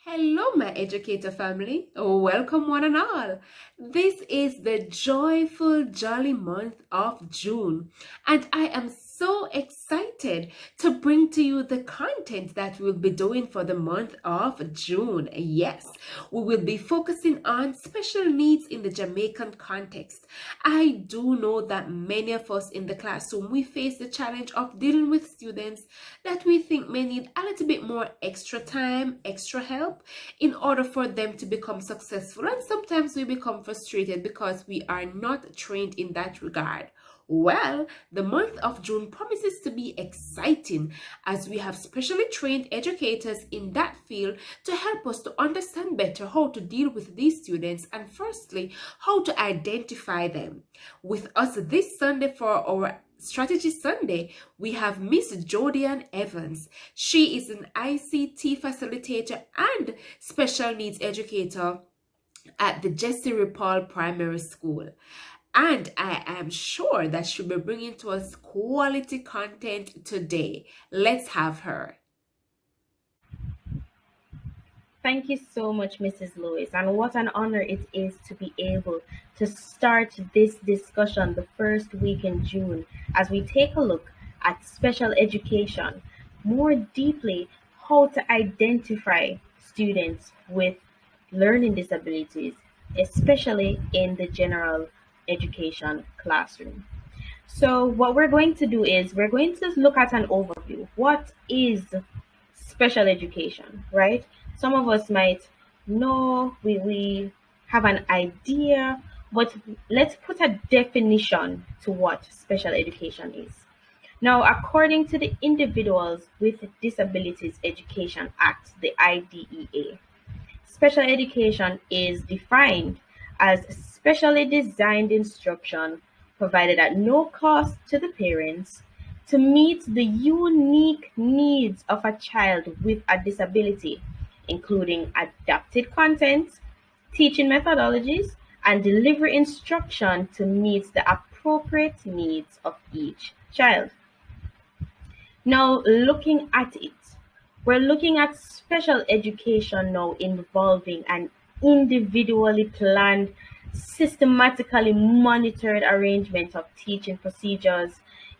Hello, my educator family. Welcome, one and all. This is the joyful, jolly month of June, and I am so excited to bring to you the content that we'll be doing for the month of June. Yes, we will be focusing on special needs in the Jamaican context. I do know that many of us in the classroom, we face the challenge of dealing with students that we think may need a little bit more extra time, extra help in order for them to become successful. And sometimes we become frustrated because we are not trained in that regard. Well, the month of June promises to be exciting as we have specially trained educators in that field to help us to understand better how to deal with these students and firstly, how to identify them. With us this Sunday for our Strategy Sunday, we have Miss Jodi-Ann Evans. She is an ICT facilitator and special needs educator at the Jesse Paul Primary School. And I am sure that she'll be bringing to us quality content today. Let's have her. Thank you so much, Mrs. Lewis. And what an honor it is to be able to start this discussion the first week in June as we take a look at special education, more deeply, how to identify students with learning disabilities, especially in the general education classroom. So, what we're going to do is we're going to look at an overview. What is special education, right? Some of us might know, we have an idea, but let's put a definition to what special education is. Now, according to the Individuals with Disabilities Education Act, the IDEA, special education is defined as specially designed instruction provided at no cost to the parents to meet the unique needs of a child with a disability, including adapted content, teaching methodologies, and delivery instruction to meet the appropriate needs of each child. Now, looking at it, we're looking at special education now involving an individually planned, systematically monitored arrangement of teaching procedures,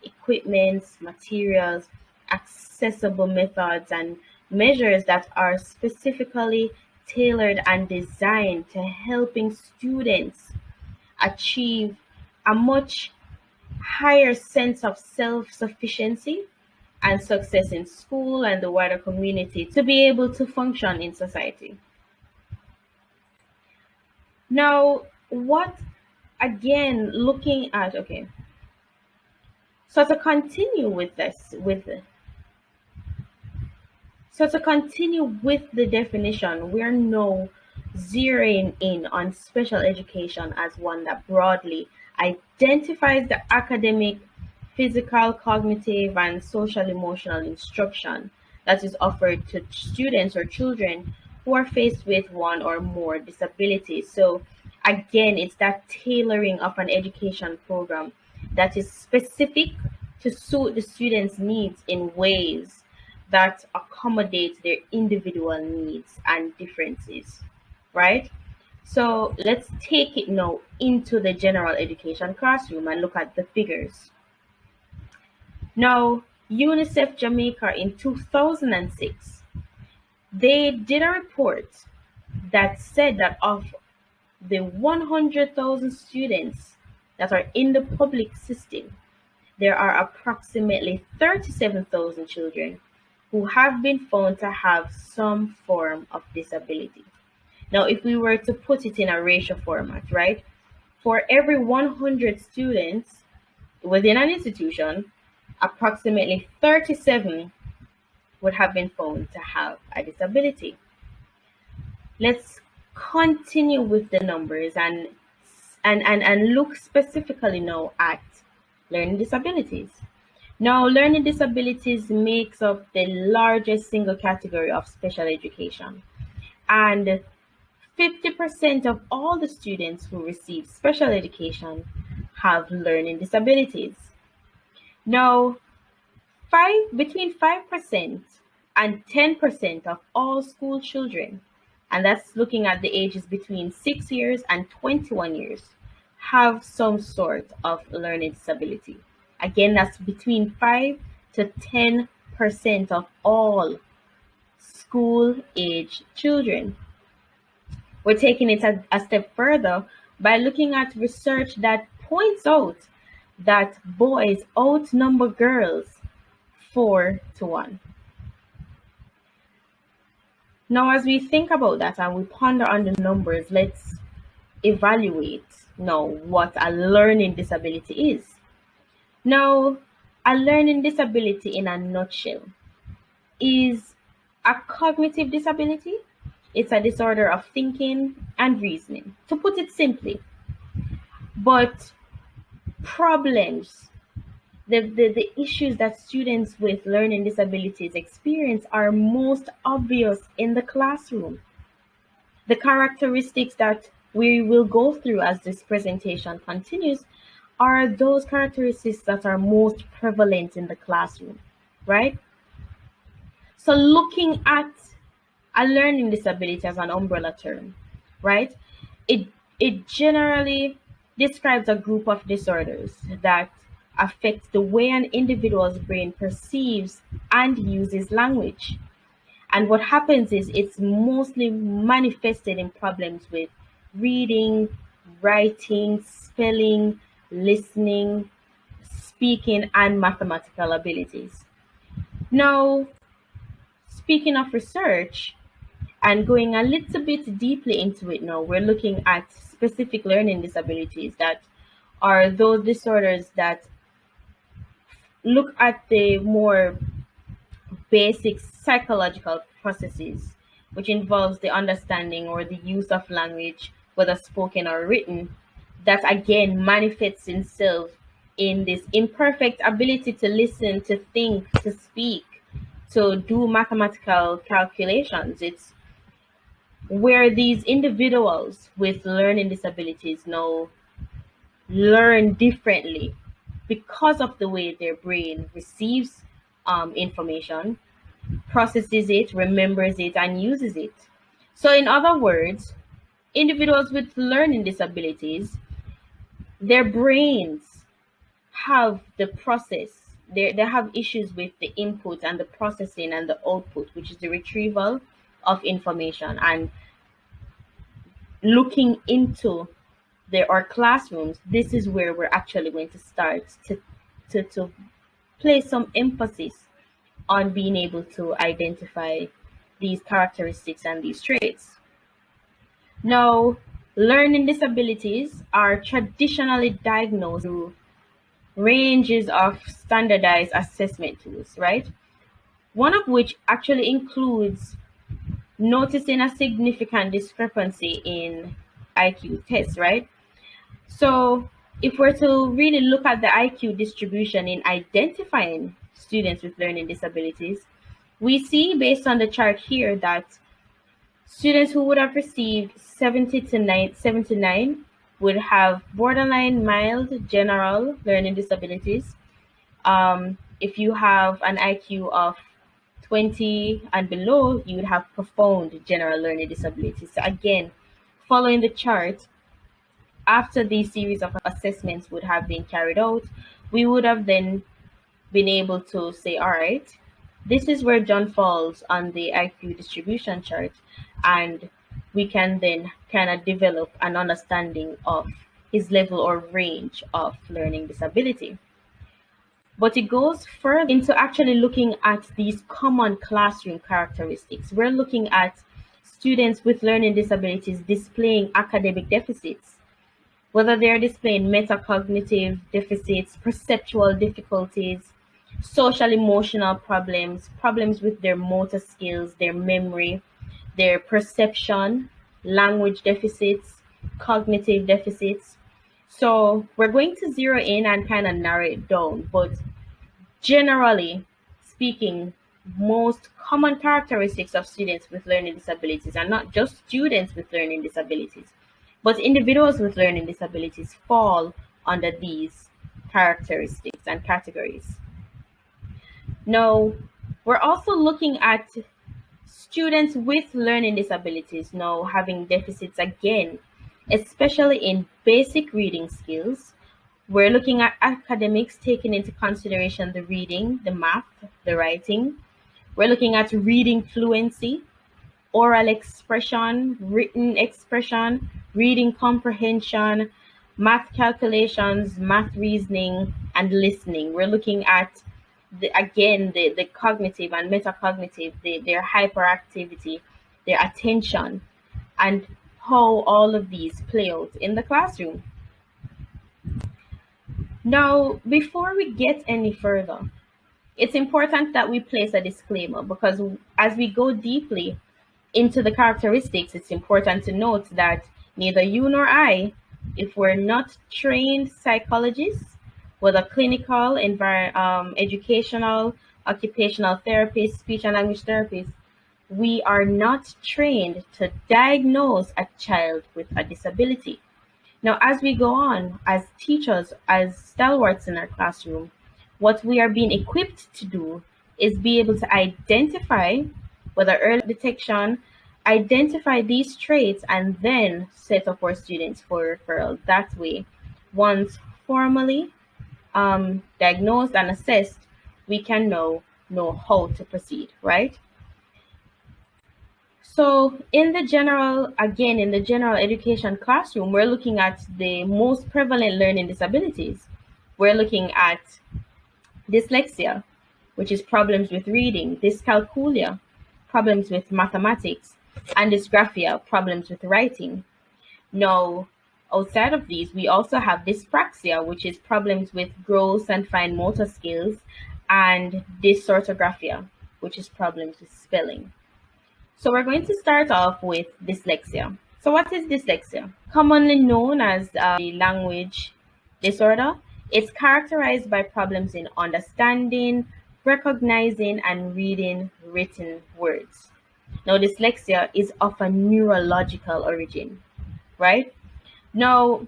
equipments, materials, accessible methods, and measures that are specifically tailored and designed to helping students achieve a much higher sense of self-sufficiency and success in school and the wider community to be able to function in society. Now, what again looking at so to continue with this with so to continue with the definition, we're now zeroing in on special education as one that broadly identifies the academic, physical, cognitive, and social emotional instruction that is offered to students or children who are faced with one or more disabilities. So, again, it's that tailoring of an education program that is specific to suit the students' needs in ways that accommodate their individual needs and differences, right? So let's take it now into the general education classroom and look at the figures. Now, UNICEF Jamaica in 2006, they did a report that said that of the 100,000 students that are in the public system, there are approximately 37,000 children who have been found to have some form of disability. Now, if we were to put it in a ratio format, right? For every 100 students within an institution, approximately 37 would have been found to have a disability. Let's continue with the numbers and look specifically now at learning disabilities. Now, learning disabilities makes up the largest single category of special education, and 50% of all the students who receive special education have learning disabilities. Now, between 5% and 10% of all school children and that's looking at the ages between 6 years and 21 years, have some sort of learning disability. Again, that's between 5 to 10% of all school age children. We're taking it a step further by looking at research that points out that boys outnumber girls 4 to 1. Now, as we think about that and we ponder on the numbers, let's evaluate now what a learning disability is. Now, a learning disability in a nutshell is a cognitive disability. It's a disorder of thinking and reasoning, to put it simply. But problems, the issues that students with learning disabilities experience are most obvious in the classroom. The characteristics that we will go through as this presentation continues are those characteristics that are most prevalent in the classroom, right? So looking at a learning disability as an umbrella term, right? It generally describes a group of disorders that affect the way an individual's brain perceives and uses language. And what happens is it's mostly manifested in problems with reading, writing, spelling, listening, speaking, and mathematical abilities. Now, speaking of research, and going a little bit deeply into it now, we're looking at specific learning disabilities that are those disorders that look at the more basic psychological processes, which involves the understanding or the use of language, whether spoken or written, that again manifests itself in this imperfect ability to listen, to think, to speak, to do mathematical calculations. It's where these individuals with learning disabilities now learn differently because of the way their brain receives information, processes it, remembers it, and uses it. So, in other words, individuals with learning disabilities, their brains have the process. They have issues with the input and the processing and the output, which is the retrieval of information. And looking into our classrooms, this is where we're actually going to start to place some emphasis on being able to identify these characteristics and these traits. Now, learning disabilities are traditionally diagnosed through ranges of standardized assessment tools, right? One of which actually includes noticing a significant discrepancy in IQ tests, right? So, if we're to really look at the IQ distribution in identifying students with learning disabilities, we see based on the chart here that students who would have received 79 would have borderline mild general learning disabilities. If you have an IQ of 20 and below, you would have profound general learning disabilities. So again, following the chart, after these series of assessments would have been carried out, we would have then been able to say, all right, this is where John falls on the IQ distribution chart, and we can then kind of develop an understanding of his level or range of learning disability. But it goes further into actually looking at these common classroom characteristics. We're looking at students with learning disabilities displaying academic deficits, whether they're displaying metacognitive deficits, perceptual difficulties, social emotional problems, problems with their motor skills, their memory, their perception, language deficits, cognitive deficits. So we're going to zero in and kind of narrow it down, but generally speaking, most common characteristics of students with learning disabilities, and not just students with learning disabilities, but individuals with learning disabilities, fall under these characteristics and categories. Now, we're also looking at Students with learning disabilities now having deficits again, especially in basic reading skills. We're looking at academics taking into consideration the reading, the math, the writing. We're looking at reading fluency, oral expression, written expression, reading comprehension, math calculations, math reasoning, and listening. We're looking at the cognitive and metacognitive, their hyperactivity, their attention, and how all of these play out in the classroom. Now, before we get any further, it's important that we place a disclaimer because as we go deeply into the characteristics, it's important to note that neither you nor I, if we're not trained psychologists, whether clinical, educational, occupational therapists, speech and language therapists, we are not trained to diagnose a child with a disability. Now, as we go on, as teachers, as stalwarts in our classroom, what we are being equipped to do is be able to identify, whether early detection, identify these traits, and then set up our students for referral. That way, once formally diagnosed and assessed, we can know how to proceed, right? So in the general education classroom, we're looking at the most prevalent learning disabilities. We're looking at dyslexia, which is problems with reading, dyscalculia, problems with mathematics, and dysgraphia, problems with writing. Now, outside of these, we also have dyspraxia, which is problems with gross and fine motor skills, and dysorthographia, which is problems with spelling. So we're going to start off with dyslexia. So what is dyslexia? Commonly known as a language disorder, it's characterized by problems in understanding, recognizing, and reading written words. Now, dyslexia is of a neurological origin, right? Now,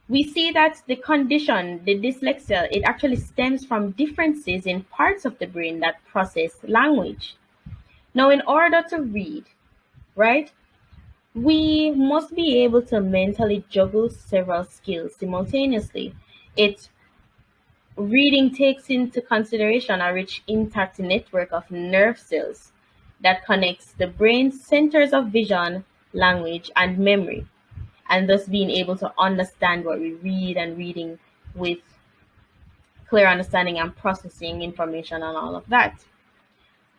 we see that the condition, the dyslexia, it actually stems from differences in parts of the brain that process language. Now, in order to read, right, we must be able to mentally juggle several skills simultaneously. Reading takes into consideration a rich intact network of nerve cells that connects the brain centers of vision, language, and memory, and thus being able to understand what we read and reading with clear understanding and processing information and all of that.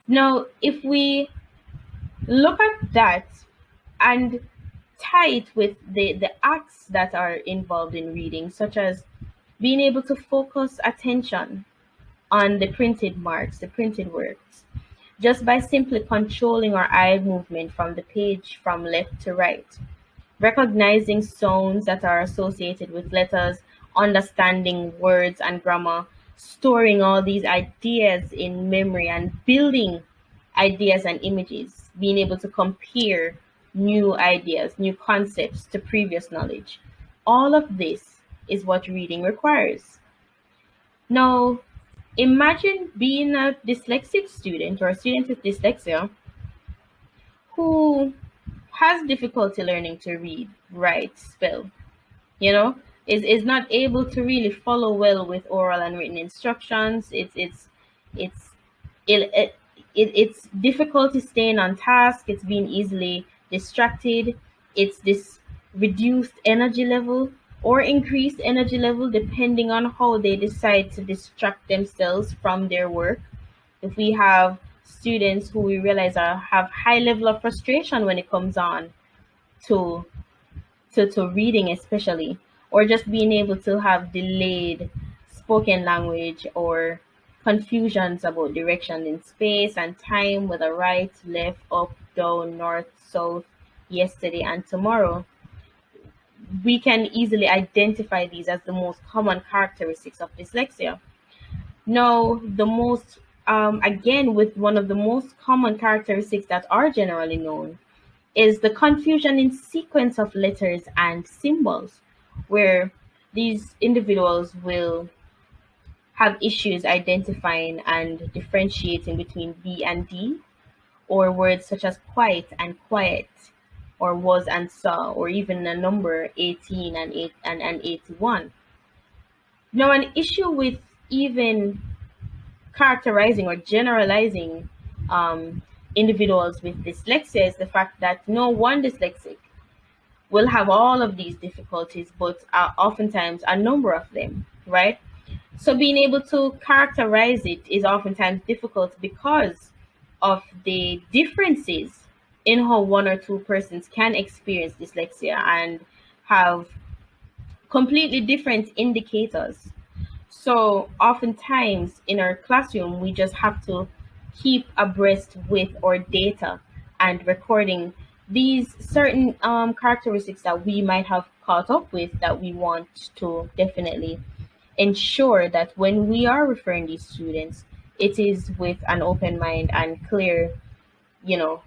Now, if we look at that and tie it with the acts that are involved in reading, such as being able to focus attention on the printed marks, the printed words, just by simply controlling our eye movement from the page from left to right, recognizing sounds that are associated with letters, understanding words and grammar, storing all these ideas in memory and building ideas and images, being able to compare new ideas, new concepts to previous knowledge. All of this is what reading requires. Now, imagine being a dyslexic student or a student with dyslexia who has difficulty learning to read, write, spell, is not able to really follow well with oral and written instructions. It's it, it's difficulty staying on task. It's being easily distracted. It's this reduced energy level or increased energy level depending on how they decide to distract themselves from their work. If we have students who we realize have high level of frustration when it comes on to reading especially, or just being able to have delayed spoken language or confusions about direction in space and time, whether right, left, up, down, north, south, yesterday and tomorrow, we can easily identify these as the most common characteristics of dyslexia. Now, the most again, with one of the most common characteristics that are generally known is the confusion in sequence of letters and symbols, where these individuals will have issues identifying and differentiating between B and D, or words such as quite and quiet, or was and saw, or even a number 18 and 81. Now, an issue with even characterizing or generalizing individuals with dyslexia is the fact that no one dyslexic will have all of these difficulties, but oftentimes a number of them, right? So being able to characterize it is oftentimes difficult because of the differences in how one or two persons can experience dyslexia and have completely different indicators. So oftentimes in our classroom, we just have to keep abreast with our data and recording these certain characteristics that we might have caught up with that we want to definitely ensure that when we are referring these students, it is with an open mind and clear, you know,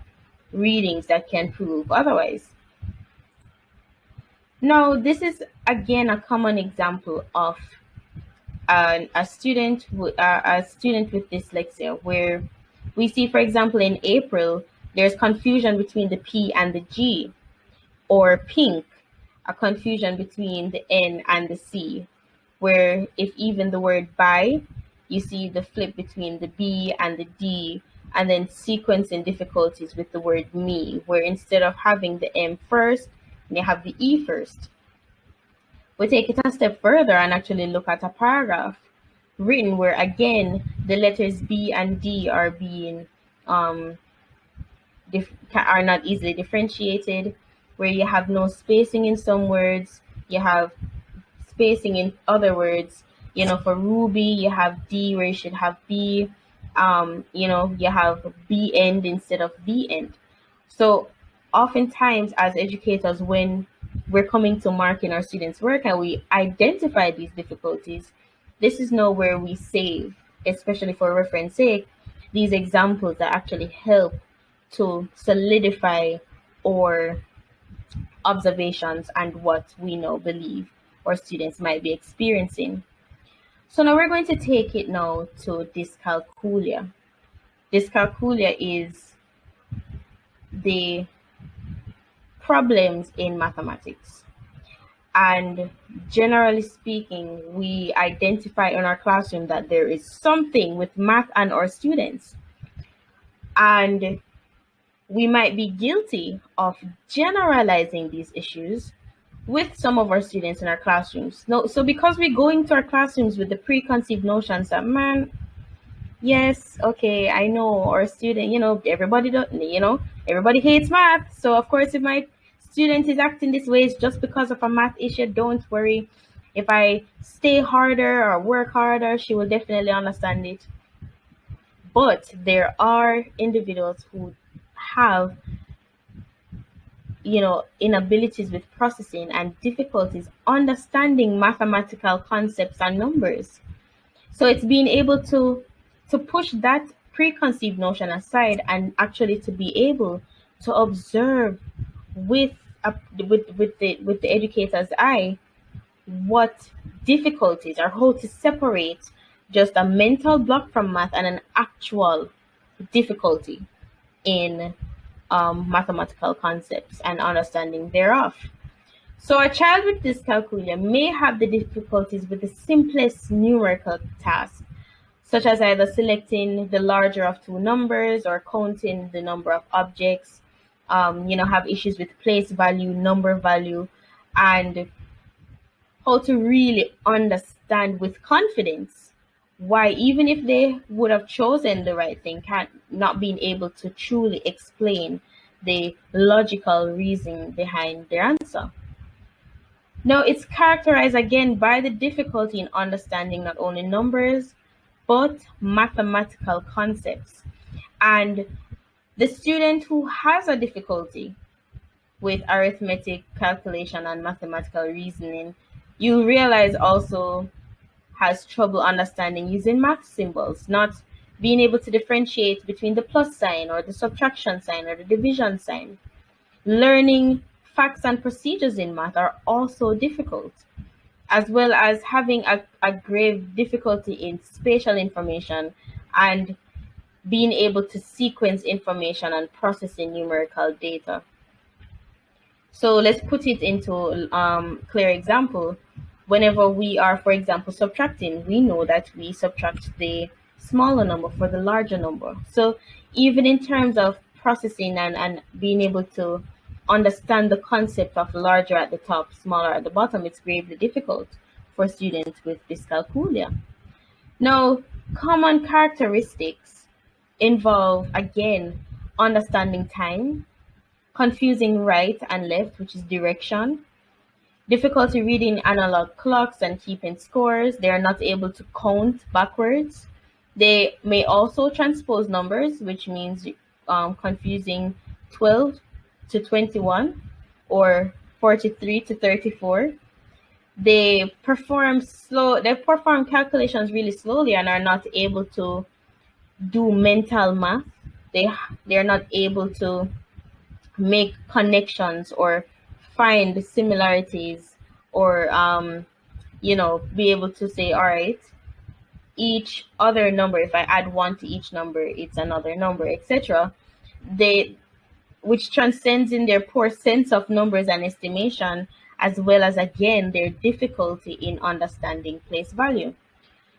readings that can prove otherwise. Now, this is again a common example of a student with dyslexia, where we see, for example, in April, there's confusion between the P and the G, or pink, a confusion between the N and the C, where if even the word by, you see the flip between the B and the D, and then sequencing difficulties with the word me, where instead of having the M first, they have the E first. We take it a step further and actually look at a paragraph written where again the letters B and D are being um, are not easily differentiated, where you have no spacing in some words, you have spacing in other words. You know, for Ruby, you have D where you should have B. You know, you have B end instead of B end. So oftentimes as educators, when we're coming to marking our students' work and we identify these difficulties, this is now where we save, especially for reference sake, these examples that actually help to solidify our observations and what we now believe our students might be experiencing. So now we're going to take it now to dyscalculia. Dyscalculia is the problems in mathematics. And generally speaking, we identify in our classroom that there is something with math and our students. And we might be guilty of generalizing these issues with some of our students in our classrooms. No, so because we go into our classrooms with the preconceived notions that, man, yes, okay, I know our student, everybody don't, everybody hates math. So of course, if my student is acting this way, it's just because of a math issue. Don't worry. If I stay harder or work harder, she will definitely understand it. But there are individuals who have inabilities with processing and difficulties understanding mathematical concepts and numbers. So it's being able to push that preconceived notion aside and actually to be able to observe with the educator's eye what difficulties, or how to separate just a mental block from math and an actual difficulty in mathematical concepts and understanding thereof. So a child with dyscalculia may have the difficulties with the simplest numerical tasks, such as either selecting the larger of two numbers or counting the number of objects, have issues with place value, number value, and how to really understand with confidence why, even if they would have chosen the right thing, not being able to truly explain the logical reason behind their answer. Now, it's characterized again by the difficulty in understanding not only numbers, but mathematical concepts. And the student who has a difficulty with arithmetic calculation and mathematical reasoning, you realize also has trouble understanding using math symbols, not being able to differentiate between the plus sign or the subtraction sign or the division sign. Learning facts and procedures in math are also difficult, as well as having a grave difficulty in spatial information and being able to sequence information and processing numerical data. So let's put it into clear example. Whenever we are, for example, subtracting, we know that we subtract the smaller number for the larger number. So even in terms of processing and being able to understand the concept of larger at the top, smaller at the bottom, it's gravely difficult for students with dyscalculia. Now, common characteristics involve, again, understanding time, confusing right and left, which is direction, difficulty reading analog clocks and keeping scores. They are not able to count backwards. They may also transpose numbers, which means confusing 12 to 21 or 43 to 34. They perform calculations really slowly and are not able to do mental math. They are not able to make connections or find similarities or be able to say, all right, each other number, if I add one to each number, it's another number, etc. They Which transcends in their poor sense of numbers and estimation, as well as again their difficulty in understanding place value.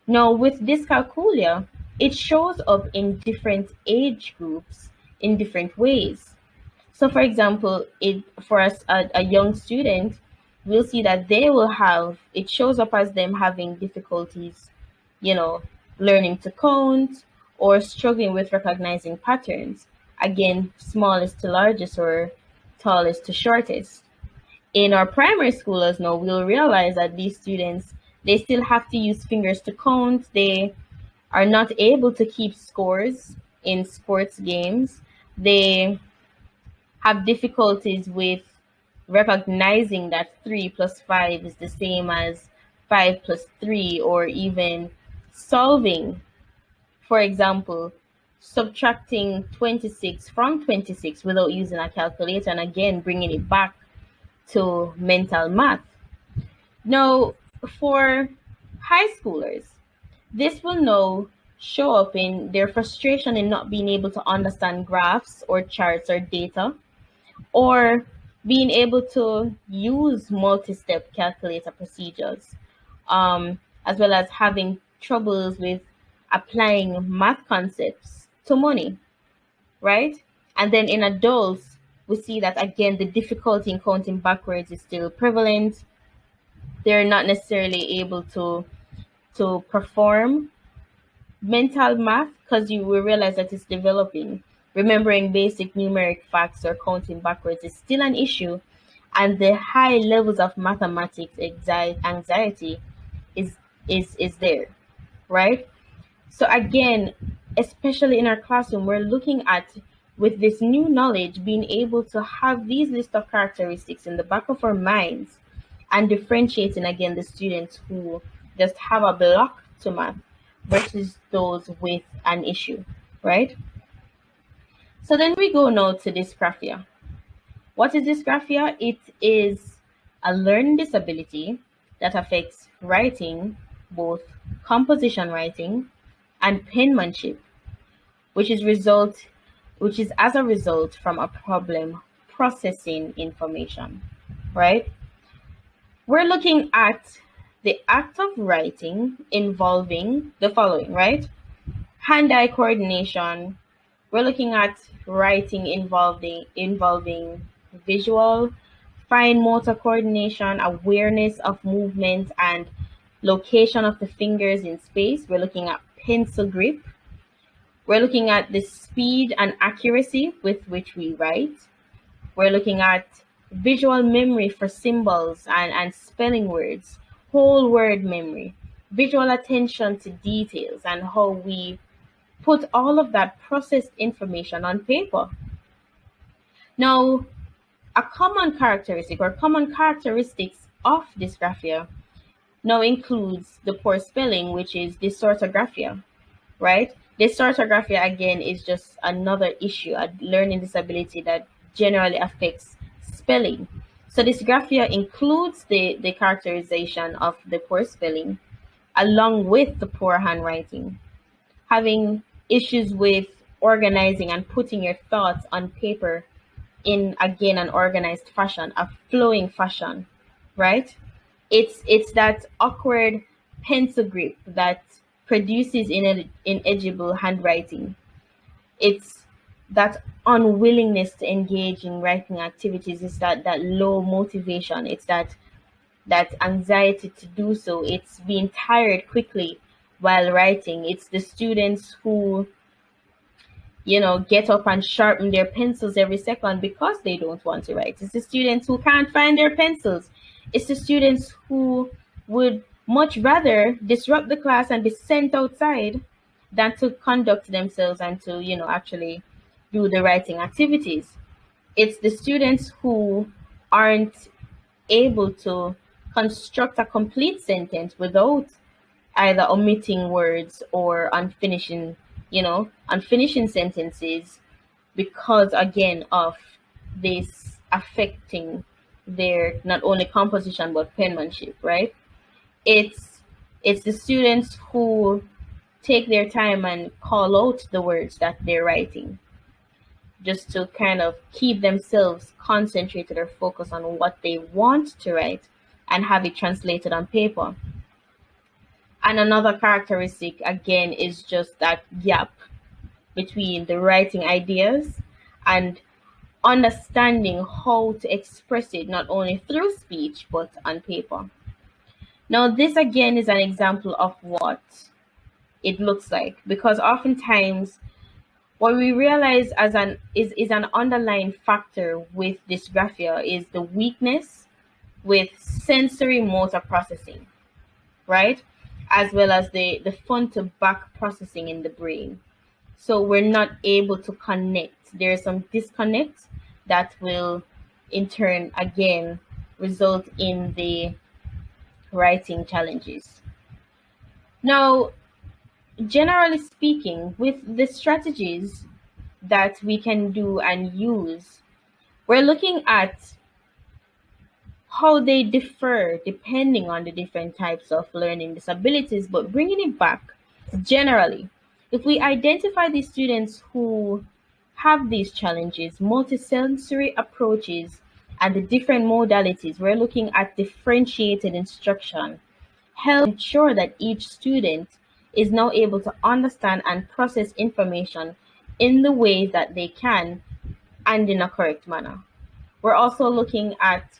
Now with dyscalculia, it shows up in different age groups in different ways. So, for example, for us, a young student, we'll see that it shows up as them having difficulties, you know, learning to count or struggling with recognizing patterns. Again, smallest to largest or tallest to shortest. In our primary schoolers now, we'll realize that these students, they still have to use fingers to count. They are not able to keep scores in sports games. They have difficulties with recognizing that 3 plus 5 is the same as 5 plus 3, or even solving, for example, subtracting 26 from 26 without using a calculator, and again bringing it back to mental math. Now, for high schoolers, this will now show up in their frustration in not being able to understand graphs or charts or data, or being able to use multi-step calculator procedures, as well as having troubles with applying math concepts to money, right? And then in adults, we see that again, the difficulty in counting backwards is still prevalent. They're not necessarily able to perform mental math because you will realize that it's developing. Remembering basic numeric facts or counting backwards is still an issue, and the high levels of mathematics anxiety is there, right? So again, especially in our classroom, we're looking at, with this new knowledge, being able to have these list of characteristics in the back of our minds and differentiating again the students who just have a block to math versus those with an issue, right? So then we go now to dysgraphia. What is dysgraphia? It is a learning disability that affects writing, both composition writing and penmanship, which is as a result from a problem processing information, right? We're looking at the act of writing involving the following, right? Hand-eye coordination. We're looking at writing involving visual, fine motor coordination, awareness of movement and location of the fingers in space. We're looking at pencil grip. We're looking at the speed and accuracy with which we write. We're looking at visual memory for symbols and spelling words, whole word memory, visual attention to details, and how we put all of that processed information on paper. Now, a common characteristic or common characteristics of dysgraphia now includes the poor spelling, which is dysorthographia, right? Dysorthographia, again, is just another issue, a learning disability that generally affects spelling. So dysgraphia includes the characterization of the poor spelling along with the poor handwriting. Having issues with organizing and putting your thoughts on paper in, again, an organized fashion, a flowing fashion, right? It's that awkward pencil grip that produces inedible handwriting. It's that unwillingness to engage in writing activities. It's that low motivation. It's that anxiety to do so. It's being tired quickly while writing. It's the students who, get up and sharpen their pencils every second because they don't want to write. It's the students who can't find their pencils. It's the students who would much rather disrupt the class and be sent outside than to conduct themselves and to, actually do the writing activities. It's the students who aren't able to construct a complete sentence without either omitting words or unfinishing sentences, because again of this affecting their not only composition but penmanship, right? It's the students who take their time and call out the words that they're writing just to kind of keep themselves concentrated or focused on what they want to write and have it translated on paper. And another characteristic, again, is just that gap between the writing ideas and understanding how to express it, not only through speech, but on paper. Now, this again is an example of what it looks like, because oftentimes what we realize is an underlying factor with dysgraphia is the weakness with sensory motor processing, right? As well as the front to back processing in the brain. So we're not able to connect. There's some disconnect that will in turn again result in the writing challenges. Now, generally speaking, with the strategies that we can do and use, we're looking at how they differ depending on the different types of learning disabilities, but bringing it back generally, if we identify the students who have these challenges, multisensory approaches, and the different modalities, we're looking at differentiated instruction, help ensure that each student is now able to understand and process information in the way that they can and in a correct manner. We're also looking at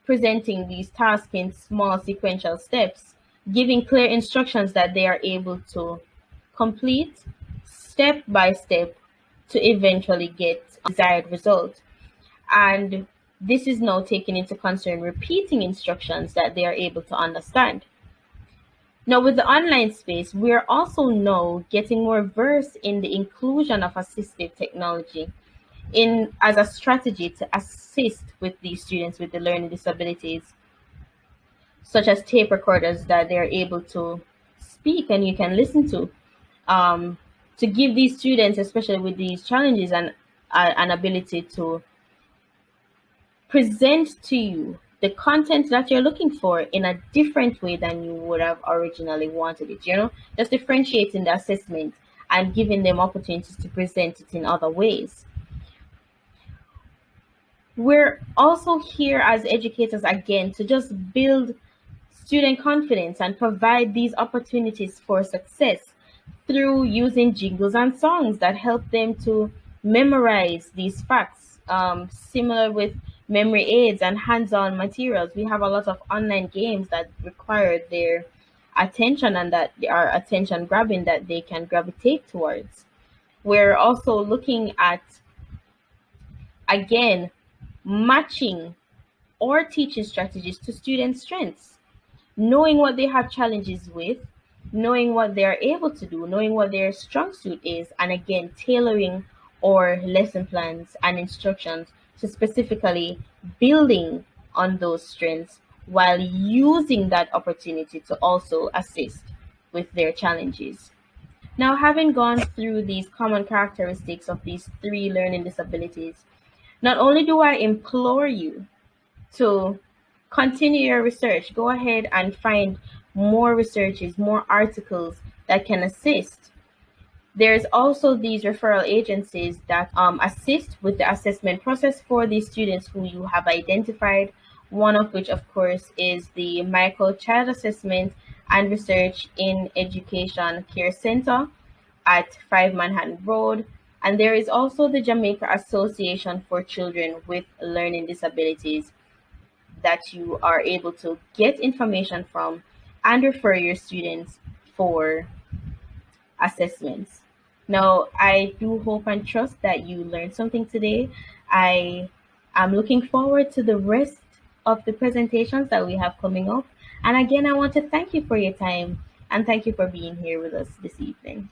presenting these tasks in small sequential steps, giving clear instructions that they are able to complete step by step to eventually get a desired result. And this is now taking into concern repeating instructions that they are able to understand. Now, with the online space, we are also now getting more versed in the inclusion of assistive technology in as a strategy to assist with these students with the learning disabilities, such as tape recorders that they're able to speak and you can listen to give these students, especially with these challenges, an ability to present to you the content that you're looking for in a different way than you would have originally wanted it, just differentiating the assessment and giving them opportunities to present it in other ways. We're also here as educators again to just build student confidence and provide these opportunities for success through using jingles and songs that help them to memorize these facts. Similar with memory aids and hands-on materials, we have a lot of online games that require their attention and that they are attention grabbing that they can gravitate towards. We're also looking at, again, matching or teaching strategies to student strengths, knowing what they have challenges with, knowing what they are able to do, knowing what their strong suit is, and again, tailoring our lesson plans and instructions to specifically building on those strengths while using that opportunity to also assist with their challenges. Now, having gone through these common characteristics of these three learning disabilities, not only do I implore you to continue your research, go ahead and find more researches, more articles that can assist There's also these referral agencies that assist with the assessment process for these students who you have identified, one of which, of course, is the Michael Child Assessment and Research in Education Care Center at 5 Manhattan Road. And there is also the Jamaica Association for Children with Learning Disabilities that you are able to get information from and refer your students for assessments. Now, I do hope and trust that you learned something today. I am looking forward to the rest of the presentations that we have coming up. And again, I want to thank you for your time and thank you for being here with us this evening.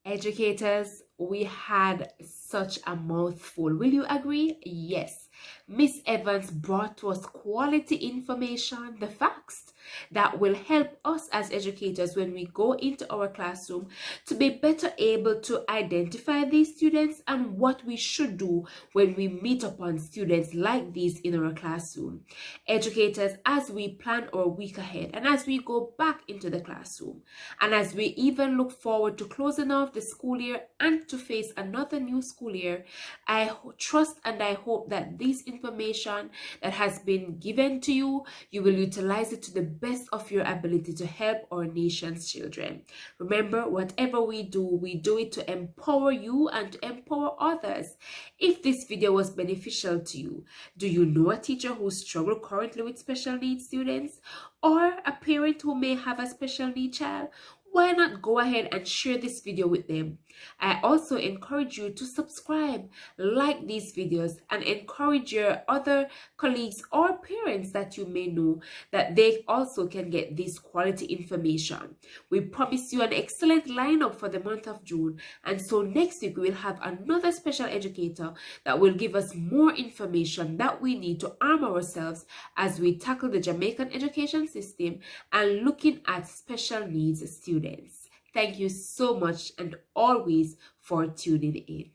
Educators, we had such a mouthful. Will you agree? Yes. Miss Evans brought to us quality information, the facts that will help us as educators when we go into our classroom to be better able to identify these students and what we should do when we meet upon students like these in our classroom. Educators, as we plan our week ahead and as we go back into the classroom and as we even look forward to closing off the school year and to face another new school year, I trust and I hope that this information that has been given to you, you will utilize it to the best of your ability to help our nation's children. Remember, whatever we do it to empower you and to empower others. If this video was beneficial to you, do you know a teacher who struggles currently with special needs students or a parent who may have a special need child? Why not go ahead and share this video with them? I also encourage you to subscribe, like these videos, and encourage your other colleagues or parents that you may know that they also can get this quality information. We promise you an excellent lineup for the month of June, and so next week we will have another special educator that will give us more information that we need to arm ourselves as we tackle the Jamaican education system and looking at special needs students. Thank you so much and always for tuning in.